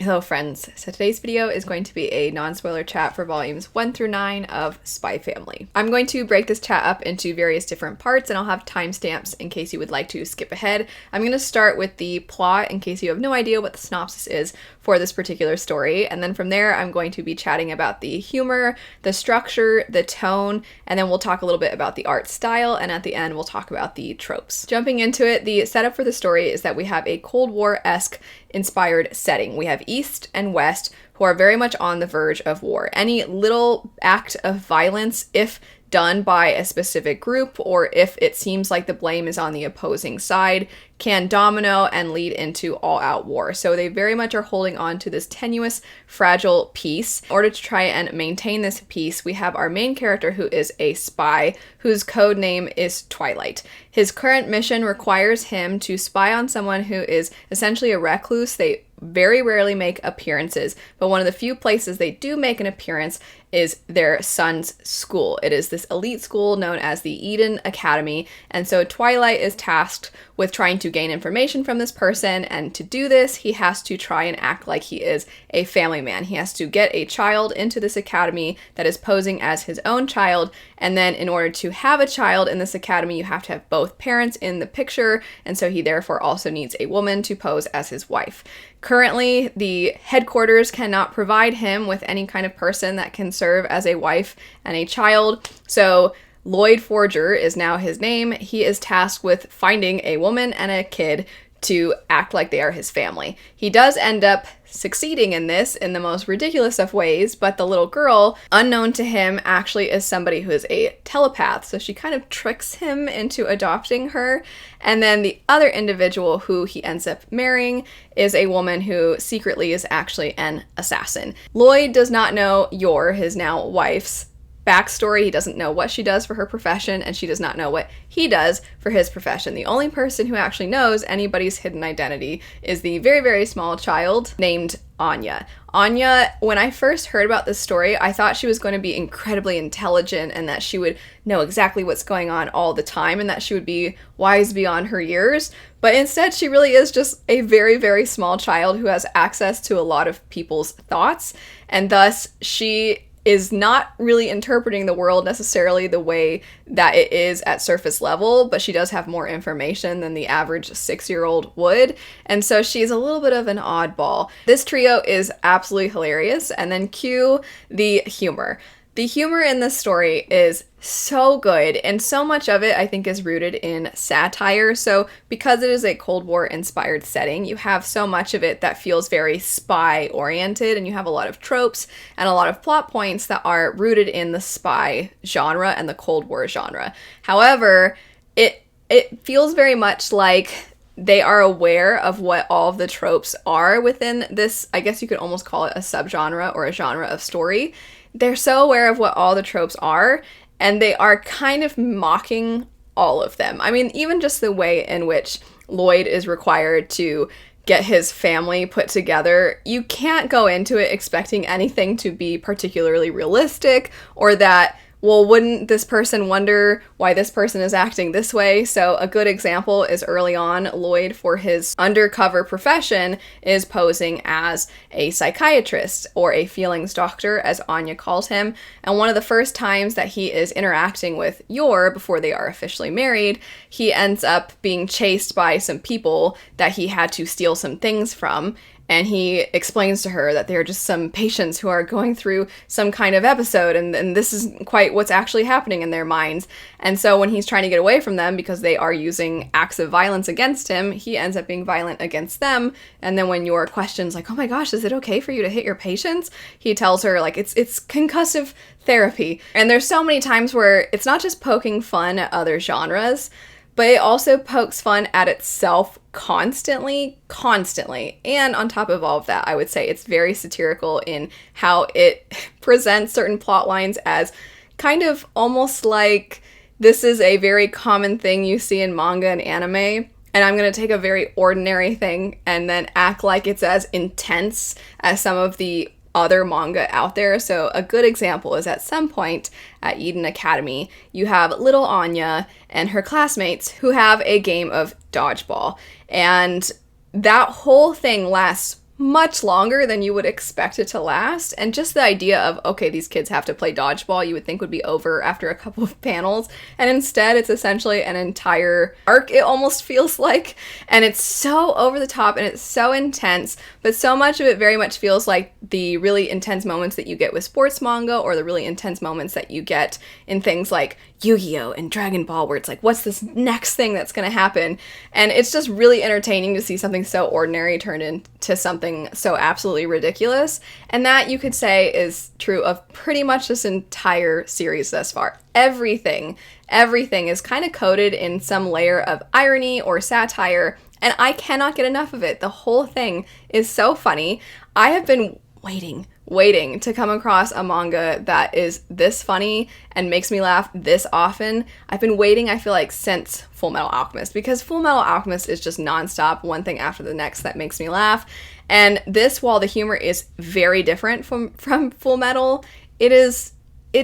Hello friends, so today's video is going to be a non-spoiler chat for volumes 1 through 9 of Spy Family. I'm going to break this chat up into various different parts and I'll have timestamps in case you would like to skip ahead. I'm going to start with the plot in case you have no idea what the synopsis is for this particular story, and then from there I'm going to be chatting about the humor, the structure, the tone, and then we'll talk a little bit about the art style, and at the end we'll talk about the tropes. Jumping into it, the setup for the story is that we have a Cold War-esque inspired setting. We have East and West who are very much on the verge of war. Any little act of violence, if done by a specific group or if it seems like the blame is on the opposing side, can domino and lead into all-out war. So they very much are holding on to this tenuous, fragile peace. In order to try and maintain this peace, we have our main character who is a spy whose code name is Twilight. His current mission requires him to spy on someone who is essentially a recluse. They very rarely make appearances, but one of the few places they do make an appearance is their son's school. It is this elite school known as the Eden Academy, and so Twilight is tasked with trying to gain information from this person, and to do this, he has to try and act like he is a family man. He has to get a child into this academy that is posing as his own child, and then in order to have a child in this academy, you have to have both parents in the picture, and so he therefore also needs a woman to pose as his wife. Currently, the headquarters cannot provide him with any kind of person that can serve as a wife and a child, so Lloyd Forger is now his name. He is tasked with finding a woman and a kid to act like they are his family. He does end up succeeding in this in the most ridiculous of ways, but the little girl, unknown to him, actually is somebody who is a telepath, so she kind of tricks him into adopting her. And then the other individual who he ends up marrying is a woman who secretly is actually an assassin. Lloyd does not know his now wife's backstory. He doesn't know what she does for her profession, and she does not know what he does for his profession. The only person who actually knows anybody's hidden identity is the very, very small child named Anya. Anya, when I first heard about this story, I thought she was going to be incredibly intelligent and that she would know exactly what's going on all the time and that she would be wise beyond her years. But instead, she really is just a very, very small child who has access to a lot of people's thoughts, and thus she is not really interpreting the world necessarily the way that it is at surface level, but she does have more information than the average 6-year-old would, and so she's a little bit of an oddball. This trio is absolutely hilarious, and then cue the humor. The humor in this story is so good, and so much of it I think is rooted in satire. So because it is a Cold War inspired setting, you have so much of it that feels very spy oriented, and you have a lot of tropes and a lot of plot points that are rooted in the spy genre and the Cold War genre. However, it feels very much like they are aware of what all of the tropes are within this, I guess you could almost call it a subgenre or a genre of story. They're so aware of what all the tropes are, and they are kind of mocking all of them. I mean, even just the way in which Lloyd is required to get his family put together, you can't go into it expecting anything to be particularly realistic, or that, well, wouldn't this person wonder why this person is acting this way? So a good example is early on, Lloyd, for his undercover profession, is posing as a psychiatrist, or a feelings doctor, as Anya calls him. And one of the first times that he is interacting with Yor, before they are officially married, he ends up being chased by some people that he had to steal some things from. And he explains to her that they're just some patients who are going through some kind of episode, and this isn't quite what's actually happening in their minds. And so when he's trying to get away from them because they are using acts of violence against him, he ends up being violent against them. And then when Yor questions, like, oh my gosh, is it okay for you to hit your patients? He tells her, like, it's concussive therapy. And there's so many times where it's not just poking fun at other genres, but it also pokes fun at itself constantly. And on top of all of that, I would say it's very satirical in how it presents certain plot lines as kind of almost like this is a very common thing you see in manga and anime, and I'm going to take a very ordinary thing and then act like it's as intense as some of the other manga out there. So a good example is at some point at Eden Academy, you have little Anya and her classmates who have a game of dodgeball. And that whole thing lasts much longer than you would expect it to last. And just the idea of, okay, these kids have to play dodgeball, you would think would be over after a couple of panels. And instead, it's essentially an entire arc, it almost feels like. And it's so over the top and it's so intense, but so much of it very much feels like the really intense moments that you get with sports manga, or the really intense moments that you get in things like Yu-Gi-Oh! And Dragon Ball, where it's like, what's this next thing that's going to happen? And it's just really entertaining to see something so ordinary turned into something so absolutely ridiculous. And that, you could say, is true of pretty much this entire series thus far. Everything is kind of coated in some layer of irony or satire, and I cannot get enough of it. The whole thing is so funny. I have been waiting to come across a manga that is this funny and makes me laugh this often. I've been waiting, I feel like, since Full Metal Alchemist, because Full Metal Alchemist is just nonstop, one thing after the next that makes me laugh. And this, while the humor is very different from Full Metal, it's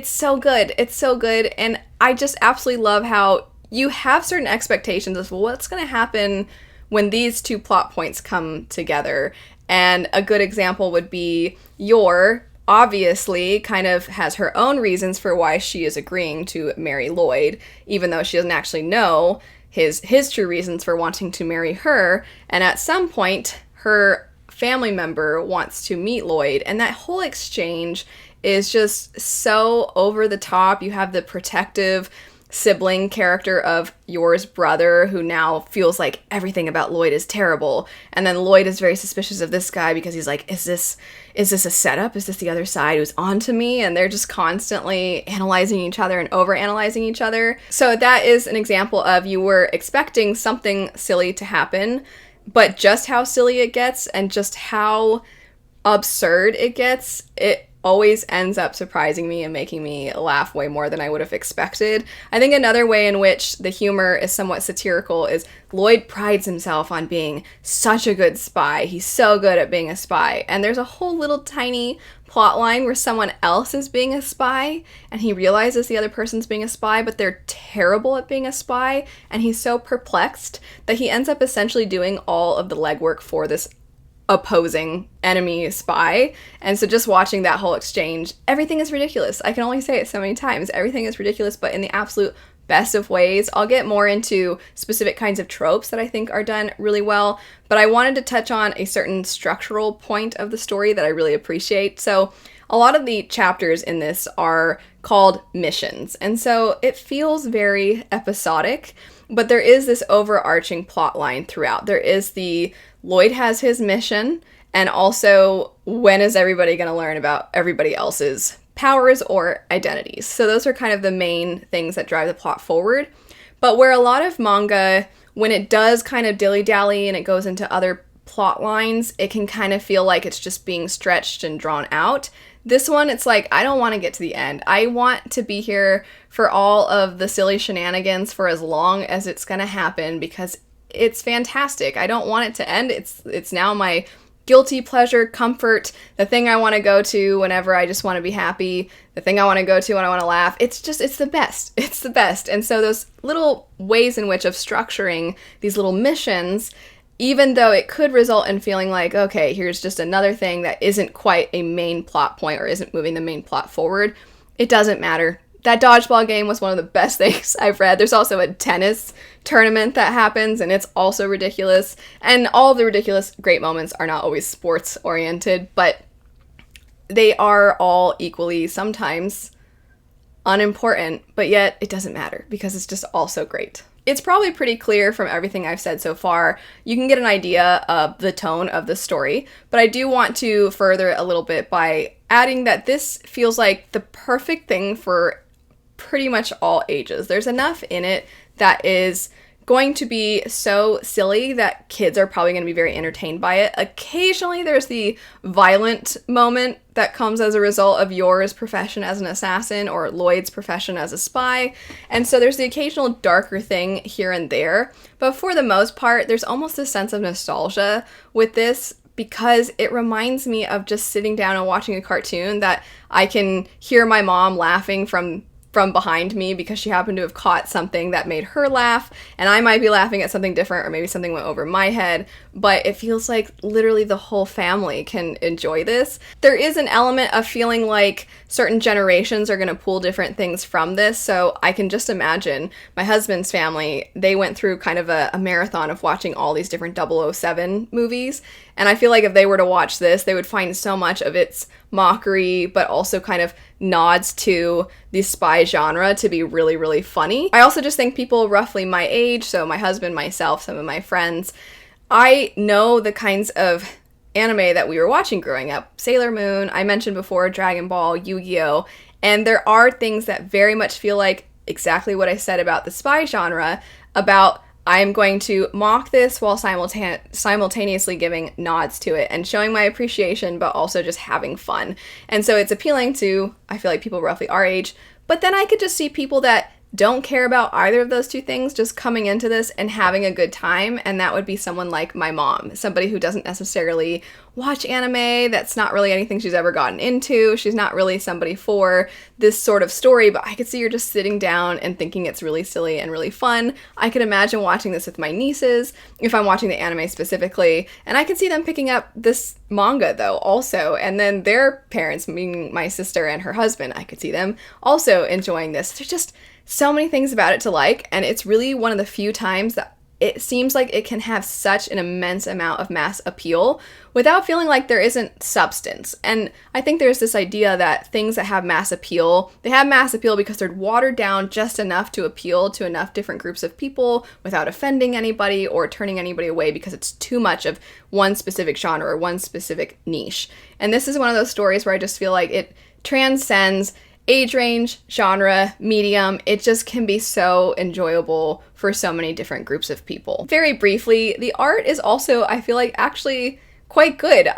so good. It's so good. And I just absolutely love how you have certain expectations of what's going to happen when these two plot points come together. And a good example would be Yor obviously kind of has her own reasons for why she is agreeing to marry Lloyd, even though she doesn't actually know his true reasons for wanting to marry her. And at some point, her family member wants to meet Lloyd, and that whole exchange is just so over the top. You have the protective sibling character of Yor's brother, who now feels like everything about Lloyd is terrible, and then Lloyd is very suspicious of this guy because he's like, is this a setup? Is this the other side who's onto me? And they're just constantly analyzing each other and overanalyzing each other. So that is an example of, you were expecting something silly to happen, but just how silly it gets and just how absurd it gets, it always ends up surprising me and making me laugh way more than I would have expected. I think another way in which the humor is somewhat satirical is Lloyd prides himself on being such a good spy. He's so good at being a spy. And there's a whole little tiny plot line where someone else is being a spy, and he realizes the other person's being a spy, but they're terrible at being a spy, and he's so perplexed that he ends up essentially doing all of the legwork for this opposing enemy spy. And so just watching that whole exchange, everything is ridiculous. I can only say it so many times. Everything is ridiculous, but in the absolute best of ways. I'll get more into specific kinds of tropes that I think are done really well, but I wanted to touch on a certain structural point of the story that I really appreciate. So a lot of the chapters in this are called missions, and so it feels very episodic, but there is this overarching plot line throughout. There is the Lloyd has his mission, and also, when is everybody going to learn about everybody else's powers or identities? So those are kind of the main things that drive the plot forward. But where a lot of manga, when it does kind of dilly-dally and it goes into other plot lines, it can kind of feel like it's just being stretched and drawn out. This one, it's like, I don't want to get to the end. I want to be here for all of the silly shenanigans for as long as it's going to happen, because it's fantastic. I don't want it to end. It's now my guilty pleasure, comfort, the thing I want to go to whenever I just want to be happy, the thing I want to go to when I want to laugh. It's the best. It's the best. And so those little ways in which of structuring these little missions, even though it could result in feeling like, okay, here's just another thing that isn't quite a main plot point or isn't moving the main plot forward, it doesn't matter. That dodgeball game was one of the best things I've read. There's also a tennis tournament that happens, and it's also ridiculous. And all of the ridiculous great moments are not always sports oriented, but they are all equally sometimes unimportant, but yet it doesn't matter because it's just all so great. It's probably pretty clear from everything I've said so far. You can get an idea of the tone of the story, but I do want to further it a little bit by adding that this feels like the perfect thing for pretty much all ages. There's enough in it that is going to be so silly that kids are probably going to be very entertained by it. Occasionally there's the violent moment that comes as a result of Yor's profession as an assassin or Lloyd's profession as a spy, and so there's the occasional darker thing here and there, but for the most part there's almost a sense of nostalgia with this, because it reminds me of just sitting down and watching a cartoon that I can hear my mom laughing from behind me because she happened to have caught something that made her laugh, and I might be laughing at something different, or maybe something went over my head, but it feels like literally the whole family can enjoy this. There is an element of feeling like certain generations are going to pull different things from this, so I can just imagine my husband's family, they went through kind of a marathon of watching all these different 007 movies, and I feel like if they were to watch this, they would find so much of its mockery, but also kind of nods to the spy genre to be really, really funny. I also just think people roughly my age, so my husband, myself, some of my friends, I know the kinds of anime that we were watching growing up. Sailor Moon, I mentioned before, Dragon Ball, Yu-Gi-Oh! And there are things that very much feel like exactly what I said about the spy genre, about I'm going to mock this while simultaneously giving nods to it and showing my appreciation, but also just having fun. And so it's appealing to, I feel like, people roughly our age. But then I could just see people that don't care about either of those two things just coming into this and having a good time, and that would be someone like my mom, somebody who doesn't necessarily watch anime, that's not really anything she's ever gotten into, she's not really somebody for this sort of story, but I could see her just sitting down and thinking it's really silly and really fun. I could imagine watching this with my nieces, if I'm watching the anime specifically, and I could see them picking up this manga though also, and then their parents, meaning my sister and her husband, I could see them also enjoying this. There's just so many things about it to like, and it's really one of the few times that it seems like it can have such an immense amount of mass appeal without feeling like there isn't substance. And I think there's this idea that things that have mass appeal, they have mass appeal because they're watered down just enough to appeal to enough different groups of people without offending anybody or turning anybody away because it's too much of one specific genre or one specific niche. And this is one of those stories where I just feel like it transcends age range, genre, medium. It just can be so enjoyable for so many different groups of people. Very briefly, the art is also, I feel like, actually quite good.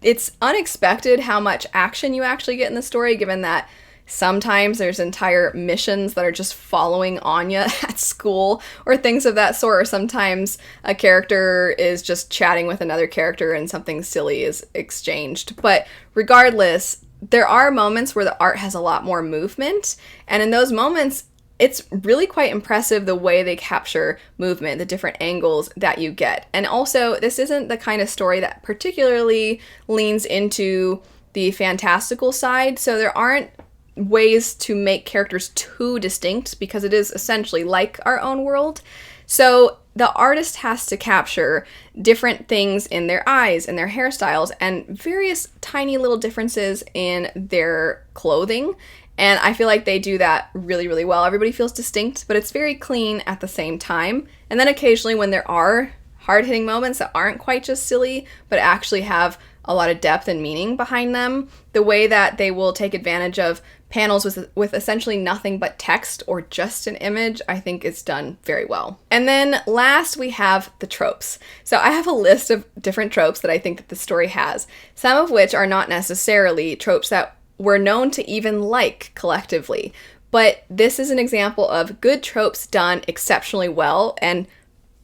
It's unexpected how much action you actually get in the story, given that sometimes there's entire missions that are just following Anya at school or things of that sort, or sometimes a character is just chatting with another character and something silly is exchanged. But regardless, there are moments where the art has a lot more movement, and in those moments, it's really quite impressive the way they capture movement, the different angles that you get. And also, this isn't the kind of story that particularly leans into the fantastical side, so there aren't ways to make characters too distinct because it is essentially like our own world. So the artist has to capture different things in their eyes and their hairstyles and various tiny little differences in their clothing. And I feel like they do that really, really well. Everybody feels distinct, but it's very clean at the same time. And then occasionally when there are hard-hitting moments that aren't quite just silly, but actually have a lot of depth and meaning behind them, the way that they will take advantage of panels with essentially nothing but text or just an image, I think is done very well. And then last we have the tropes. So I have a list of different tropes that I think that the story has, some of which are not necessarily tropes that we're known to even like collectively. But this is an example of good tropes done exceptionally well and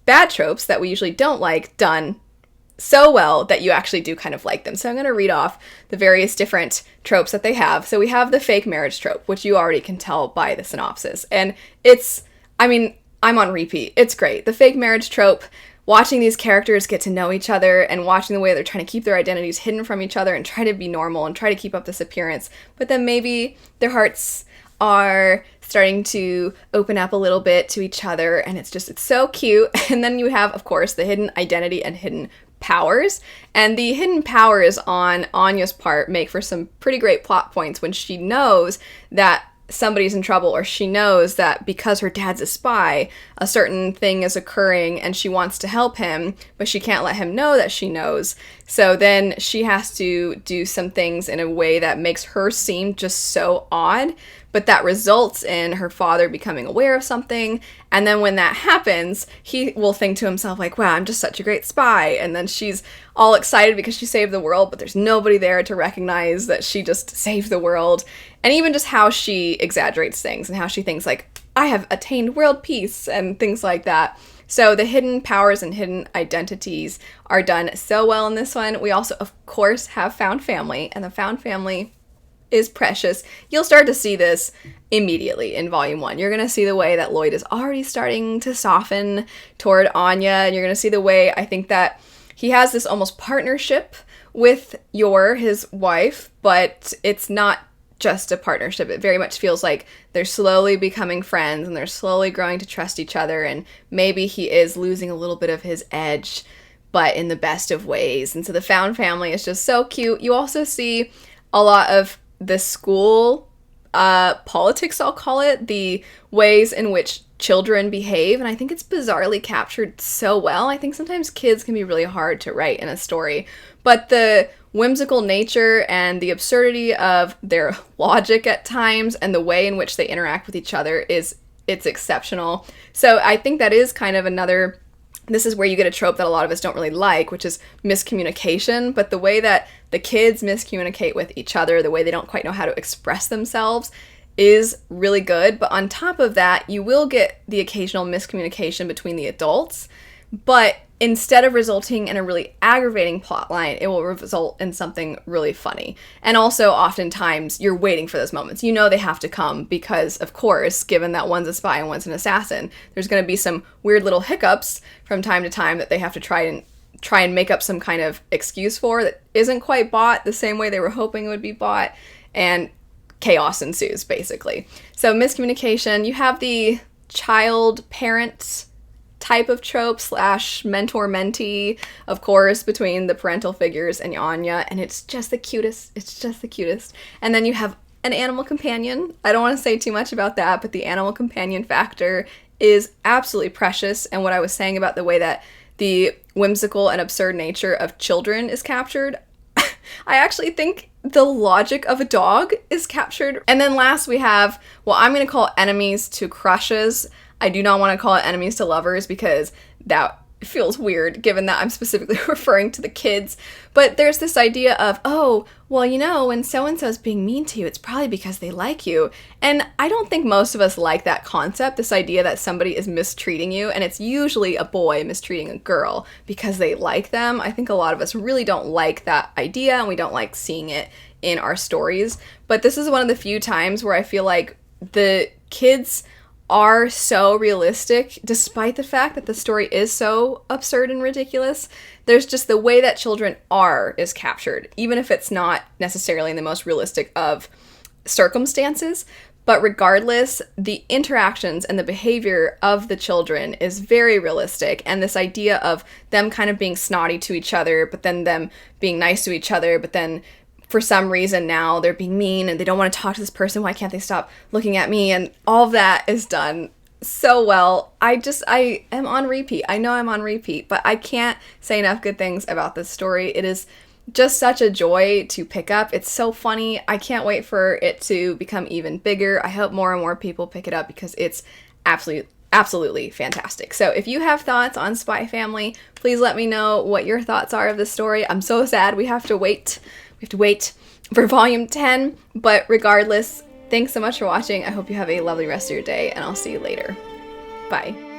bad tropes that we usually don't like done so well that you actually do kind of like them. So I'm going to read off the various different tropes that they have. So we have the fake marriage trope, which you already can tell by the synopsis. And I'm on repeat. It's great. The fake marriage trope, watching these characters get to know each other and watching the way they're trying to keep their identities hidden from each other and try to be normal and try to keep up this appearance. But then maybe their hearts are starting to open up a little bit to each other, and it's so cute. And then you have, of course, the hidden identity and hidden powers, and the hidden powers on Anya's part make for some pretty great plot points when she knows that somebody's in trouble, or she knows that because her dad's a spy, a certain thing is occurring and she wants to help him, but she can't let him know that she knows. So then she has to do some things in a way that makes her seem just so odd, but that results in her father becoming aware of something. And then when that happens, he will think to himself like, wow, I'm just such a great spy. And then she's all excited because she saved the world, but there's nobody there to recognize that she just saved the world. And even just how she exaggerates things and how she thinks like, I have attained world peace and things like that. So the hidden powers and hidden identities are done so well in this one. We also, of course, have found family, and the found family is precious. You'll start to see this immediately in volume 1. You're going to see the way that Lloyd is already starting to soften toward Anya, and you're going to see the way I think that he has this almost partnership with Yor, his wife, but it's not just a partnership. It very much feels like they're slowly becoming friends and they're slowly growing to trust each other, and maybe he is losing a little bit of his edge, but in the best of ways. And so the found family is just so cute. You also see a lot of the school politics, I'll call it, the ways in which children behave, and I think it's bizarrely captured so well. I think sometimes kids can be really hard to write in a story, but the whimsical nature and the absurdity of their logic at times and the way in which they interact with each other it's exceptional. So I think that is kind of another, this is where you get a trope that a lot of us don't really like, which is miscommunication, but the way that the kids miscommunicate with each other, the way they don't quite know how to express themselves is really good. But on top of that, you will get the occasional miscommunication between the adults, but instead of resulting in a really aggravating plotline, it will result in something really funny. And also, oftentimes, you're waiting for those moments. You know they have to come because, of course, given that one's a spy and one's an assassin, there's going to be some weird little hiccups from time to time that they have to try and make up some kind of excuse for that isn't quite bought the same way they were hoping it would be bought, and chaos ensues, basically. So miscommunication, you have the child-parent type of trope / mentor-mentee, of course, between the parental figures and Anya, and it's just the cutest. It's just the cutest. And then you have an animal companion. I don't want to say too much about that, but the animal companion factor is absolutely precious, and what I was saying about the way that the whimsical and absurd nature of children is captured, I actually think the logic of a dog is captured. And then last we have, well, I'm going to call enemies to crushes. I do not want to call it enemies to lovers because that feels weird given that I'm specifically referring to the kids. But there's this idea of, oh, well, you know, when so-and-so's being mean to you, it's probably because they like you. And I don't think most of us like that concept, this idea that somebody is mistreating you, and it's usually a boy mistreating a girl because they like them. I think a lot of us really don't like that idea, and we don't like seeing it in our stories. But this is one of the few times where I feel like the kids are so realistic, despite the fact that the story is so absurd and ridiculous. There's just the way that children are is captured, even if it's not necessarily in the most realistic of circumstances. But regardless, the interactions and the behavior of the children is very realistic, and this idea of them kind of being snotty to each other, but then them being nice to each other, but then for some reason now they're being mean and they don't want to talk to this person. Why can't they stop looking at me? And all of that is done so well. I am on repeat. I know I'm on repeat, but I can't say enough good things about this story. It is just such a joy to pick up. It's so funny. I can't wait for it to become even bigger. I hope more and more people pick it up because it's absolutely fantastic. So if you have thoughts on Spy Family, please let me know what your thoughts are of this story. I'm so sad we have to wait for volume 10, but regardless, thanks so much for watching. I hope you have a lovely rest of your day, and I'll see you later. Bye.